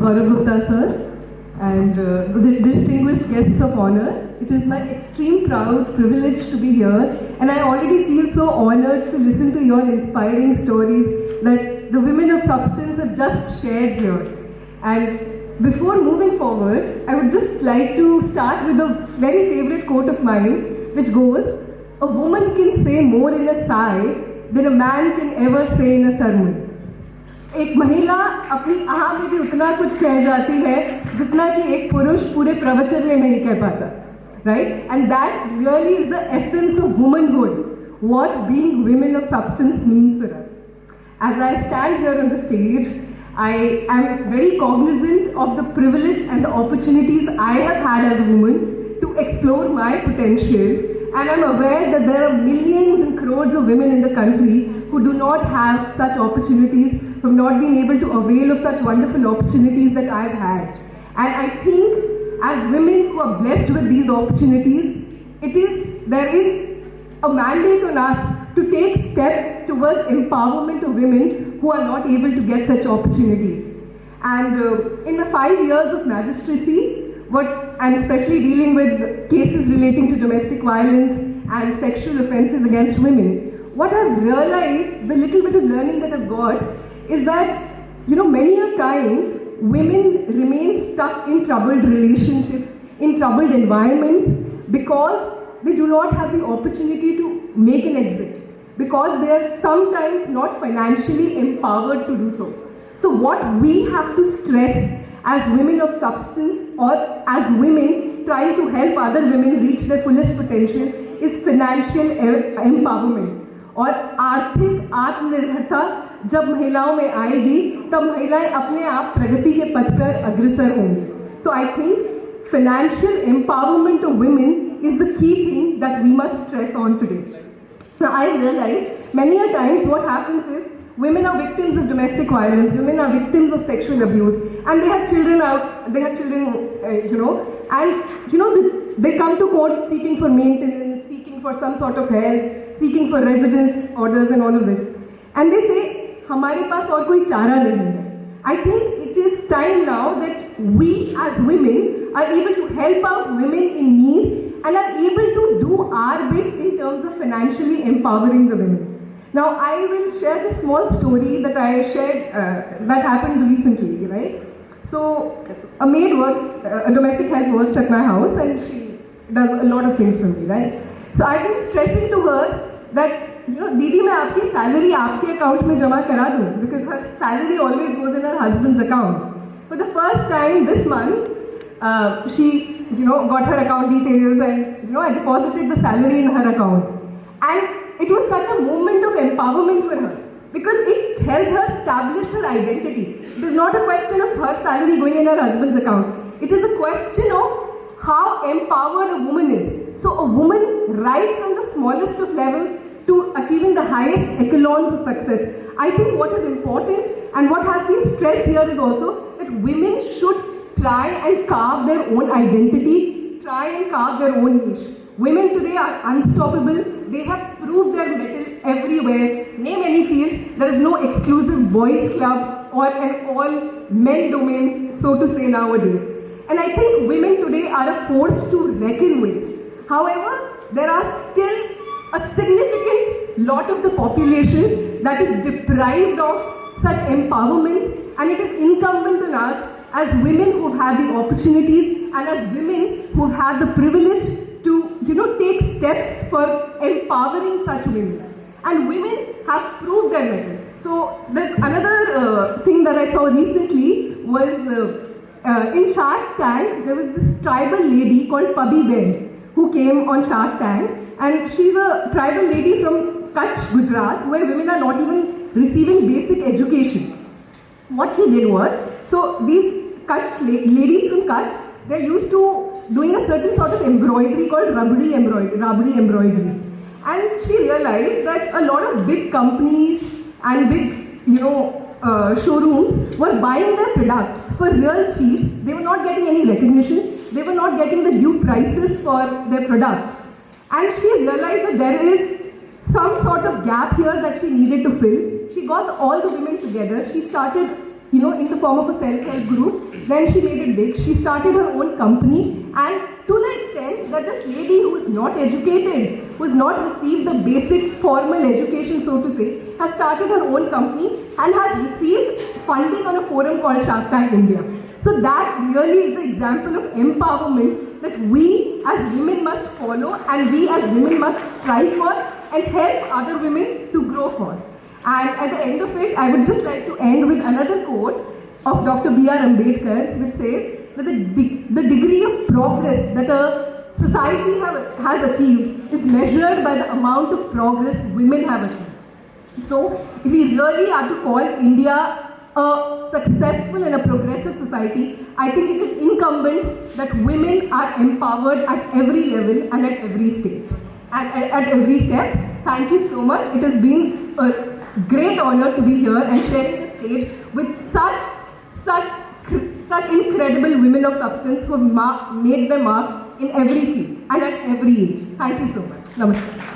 Gaurav Gupta sir, and the distinguished guests of honor. It is my extreme proud privilege to be here, and I already feel so honored to listen to your inspiring stories that the women of substance have just shared here. And before moving forward, I would just like to start with a very favorite quote of mine, which goes, "A woman can say more in a sigh than a man can ever say in a sermon." एक महिला अपनी आह में भी उतना कुछ कह जाती है जितना कि एक पुरुष पूरे प्रवचन में नहीं कह पाता, right? And that really is the essence of womanhood, what being women of substance means for us. As I stand here on the stage, I am very cognizant of the privilege and the opportunities I have had as a woman to explore my potential, and I'm aware that there are millions and crores of women in the country who do not have such opportunities, who have not been able to avail of such wonderful opportunities that I've had. And I think as women who are blessed with these opportunities, there is a mandate on us to take steps towards empowerment of women who are not able to get such opportunities. And in the 5 years of magistracy, and especially dealing with cases relating to domestic violence and sexual offences against women, what I've realized, the little bit of learning that I've got, is that, many a times women remain stuck in troubled relationships, in troubled environments, because they do not have the opportunity to make an exit, because they are sometimes not financially empowered to do so. So what we have to stress as women of substance, or as women trying to help other women reach their fullest potential, is financial empowerment. और आर्थिक आत्मनिर्भरता जब महिलाओं में आएगी तब महिलाएं अपने आप प्रगति के पथ पर अग्रसर होंगी. So I think financial empowerment of women is the key thing that we must stress on today. Now I realized many a times what happens is women are victims of domestic violence, women are victims of sexual abuse, and they have children, they come to court seeking for maintenance, seeking for some sort of help, seeking for residence orders and all of this. And they say, हमारे पास और कोई चारा नहीं है. I think it is time now that we as women are able to help out women in need and are able to do our bit in terms of financially empowering the women. Now I will share this small story that I shared that happened recently, right? So a maid works, a domestic help works at my house, and she does a lot of things for me, right? So I've been stressing to her that, दीदी मैं आपकी salary आपके account में जमा करा दूँ, because her salary always goes in her husband's account. For the first time this month, she got her account details, and I deposited the salary in her account, and it was such a moment of empowerment for her, because it helped her establish her identity. It is not a question of her salary going in her husband's account. It is a question of how empowered a woman is. So a woman, right from the smallest of levels to achieving the highest echelons of success. I think what is important and what has been stressed here is also that women should try and carve their own identity, try and carve their own niche. Women today are unstoppable. They have proved their mettle everywhere. Name any field, there is no exclusive boys club or an all men domain, so to say, nowadays. And I think women today are a force to reckon with. However, there are still a significant lot of the population that is deprived of such empowerment, and it is incumbent on us as women who have had the opportunities and as women who have had the privilege to take steps for empowering such women. And women have proved their mettle. So there's another thing that I saw recently was in Shark Tank, there was this tribal lady called Pubby Ben who came on Shark Tank, and she's a tribal lady from Kutch, Gujarat, where women are not even receiving basic education. What she did was, so these Kutch ladies from Kutch, they're used to doing a certain sort of embroidery called rabdi embroidery. And she realized that a lot of big companies and big, showrooms were buying their products for real cheap. They were not getting any recognition. They were not getting the due prices for their products. And she realized that there is some sort of gap here that she needed to fill. She got all the women together. She started in the form of a self-help group. Then she made it big. She started her own company, and to the extent that this lady who is not educated, who has not received the basic formal education, so to say, has started her own company and has received funding on a forum called Shark Tank India. So that really is the example of empowerment that we as women must follow, and we as women must strive for and help other women to grow for. And at the end of it, I would just like to end with another quote of Dr. B.R. Ambedkar, which says that the degree of progress that a society has achieved is measured by the amount of progress women have achieved. So, if we really are to call India a successful and a progressive society, I think it is incumbent that women are empowered at every level and at every stage. At every step. Thank you so much. It has been a great honor to be here and sharing the stage with such incredible women of substance who have made their mark in every field and at every age. Thank you so much. Namaste.